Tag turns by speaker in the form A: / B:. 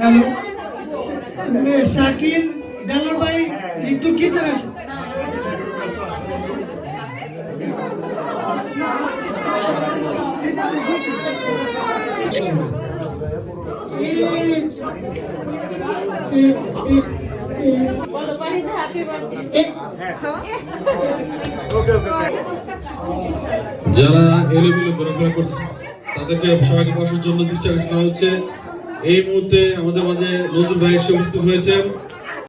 A: Hello Shakil Delwar ভাই একটু kitchen আছে
B: যারা এলোমেলো ঘোরাফেরা করছে তাদেরকে সবাইকে বসার জন্য দৃষ্টি আকর্ষণ করা হচ্ছে। এই মুহূর্তে আমাদের মাঝে নজরুল ভাই এসে উপস্থিত হয়েছেন।